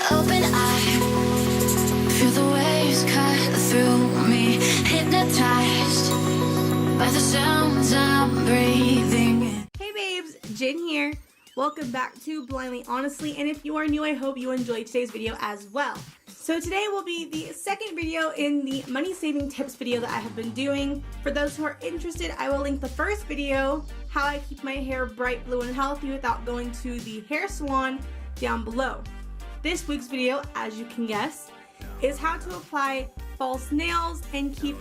Open eye, feel the waves cut through me, hypnotized by the sounds I'm breathing in. Hey babes, Jen here. Welcome back to Blindly Honestly, and if you are new, I hope you enjoyed today's video as well. So today will be the second video in the money saving tips video that I have been doing. For those who are interested, I will link the first video, how I keep my hair bright blue and healthy without going to the hair salon, down below. This week's video, as you can guess, is how to apply false nails and keep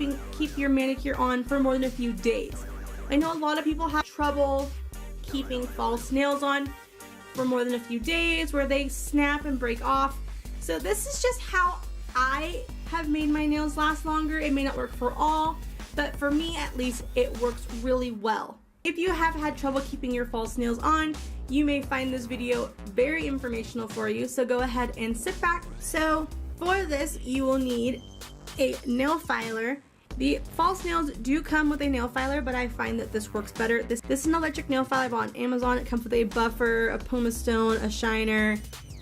your manicure on for more than a few days. I know a lot of people have trouble keeping false nails on for more than a few days where they snap and break off. So this is just how I have made my nails last longer. It may not work for all, but for me at least it works really well. If you have had trouble keeping your false nails on, you may find this video very informational for you, so go ahead and sit back. So for this, you will need a nail filer. The false nails do come with a nail filer, but I find that this works better. This is an electric nail filer I bought on Amazon. It comes with a buffer, a pumice stone, a shiner,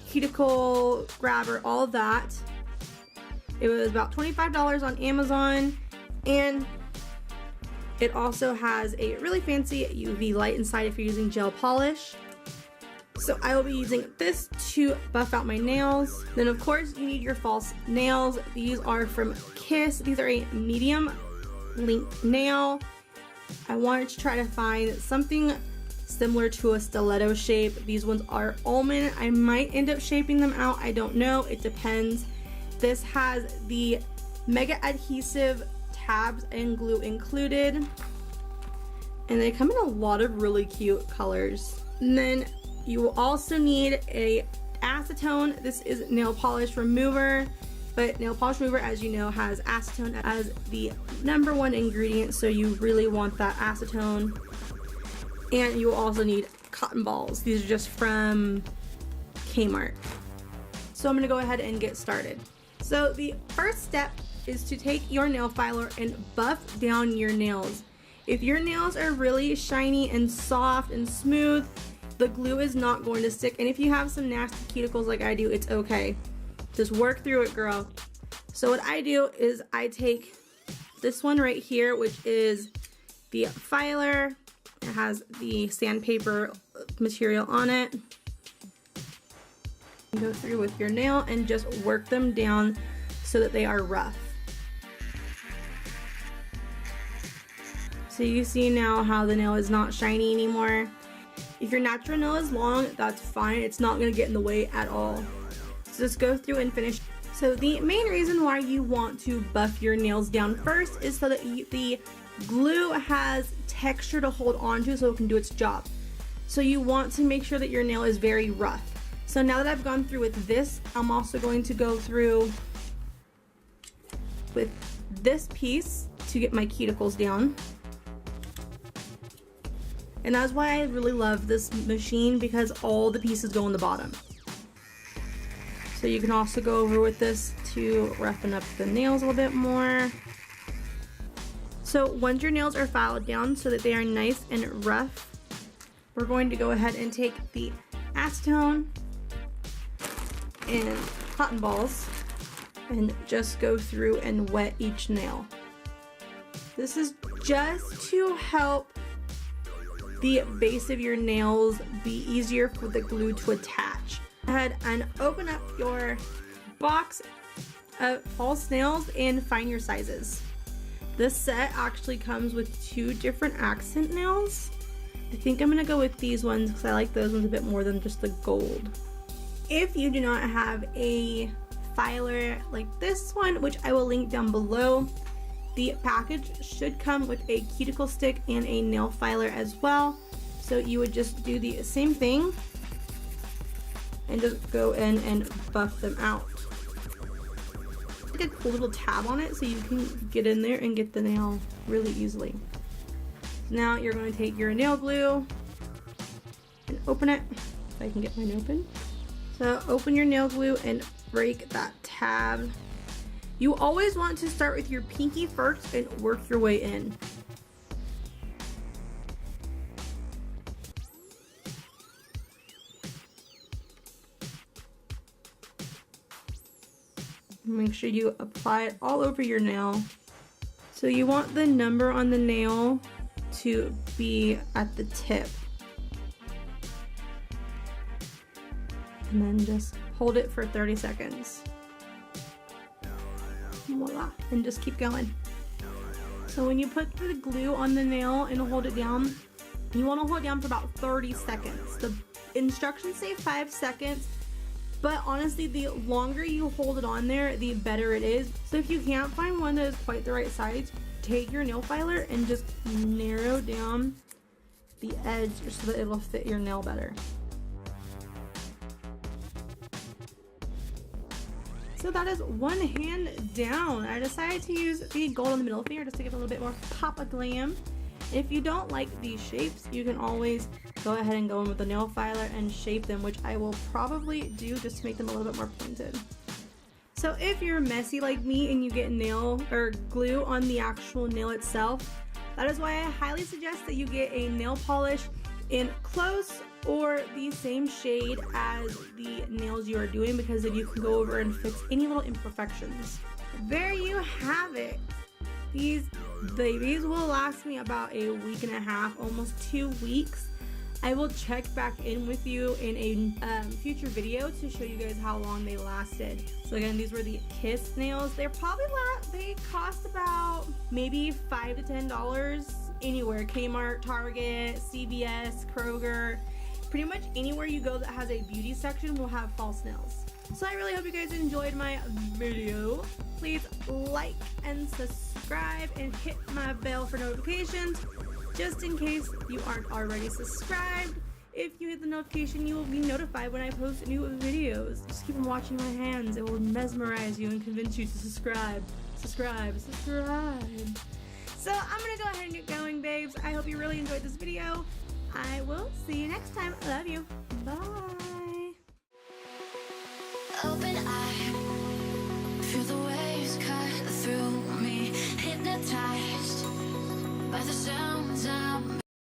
cuticle grabber, all of that. It was about $25 on Amazon, and it also has a really fancy UV light inside if you're using gel polish. So I will be using this to buff out my nails. Then of course you need your false nails. These are from Kiss. These are a medium length nail. I wanted to try to find something similar to a stiletto shape. These ones are almond. I might end up shaping them out. I don't know. It depends. This has the mega adhesive tabs and glue included. And they come in a lot of really cute colors. And then you will also need a acetone. This is nail polish remover, but nail polish remover, as you know, has acetone as the #1 ingredient, so you really want that acetone. And you will also need cotton balls. These are just from Kmart. So I'm gonna go ahead and get started. So the first step is to take your nail filer and buff down your nails. If your nails are really shiny and soft and smooth, the glue is not going to stick, and if you have some nasty cuticles like I do, it's okay. Just work through it, girl. So what I do is I take this one right here, which is the filer. It has the sandpaper material on it. Go through with your nail and just work them down so that they are rough. So you see now how the nail is not shiny anymore. If your natural nail is long, that's fine. It's not going to get in the way at all. So just go through and finish. So the main reason why you want to buff your nails down first is so that the glue has texture to hold on to so it can do its job. So you want to make sure that your nail is very rough. So now that I've gone through with this, I'm also going to go through with this piece to get my cuticles down. And that's why I really love this machine, because all the pieces go on the bottom. So you can also go over with this to roughen up the nails a little bit more. So once your nails are filed down so that they are nice and rough, we're going to go ahead and take the acetone and cotton balls and just go through and wet each nail. This is just to help the base of your nails be easier for the glue to attach. Go ahead and open up your box of false nails and find your sizes. This set actually comes with 2 different accent nails. I think I'm gonna go with these ones because I like those ones a bit more than just the gold. If you do not have a filer like this one, which I will link down below, the package should come with a cuticle stick and a nail filer as well. So you would just do the same thing and just go in and buff them out. Like a little tab on it so you can get in there and get the nail really easily. Now you're going to take your nail glue and open it. If I can get mine open. So open your nail glue and break that tab. You always want to start with your pinky first and work your way in. Make sure you apply it all over your nail. So you want the number on the nail to be at the tip. And then just hold it for 30 seconds. Voila, and just keep going. So when you put the glue on the nail and hold it down, you want to hold it down for about 30 seconds. The instructions say 5 seconds, but honestly, the longer you hold it on there, the better it is. So if you can't find one that is quite the right size, take your nail filer and just narrow down the edge so that it'll fit your nail better. So that is one hand down. I decided to use the gold on the middle finger just to give it a little bit more pop of glam. If you don't like these shapes, you can always go ahead and go in with the nail filer and shape them, which I will probably do just to make them a little bit more pointed. So if you're messy like me and you get nail or glue on the actual nail itself, that is why I highly suggest that you get a nail polish in close or the same shade as the nails you are doing, because then you can go over and fix any little imperfections. There you have it. These babies will last me about a week and a half, almost 2 weeks. I will check back in with you in a future video to show you guys how long they lasted. So again, these were the Kiss nails. They cost about maybe $5 to $10 anywhere. Kmart, Target, CVS, Kroger. Pretty much anywhere you go that has a beauty section will have false nails. So I really hope you guys enjoyed my video. Please like and subscribe and hit my bell for notifications, just in case you aren't already subscribed. If you hit the notification, you will be notified when I post new videos. Just keep on watching my hands. It will mesmerize you and convince you to subscribe. Subscribe. So I'm gonna go ahead and get going, babes. I hope you really enjoyed this video. I will see you next time. I love you. Bye. Open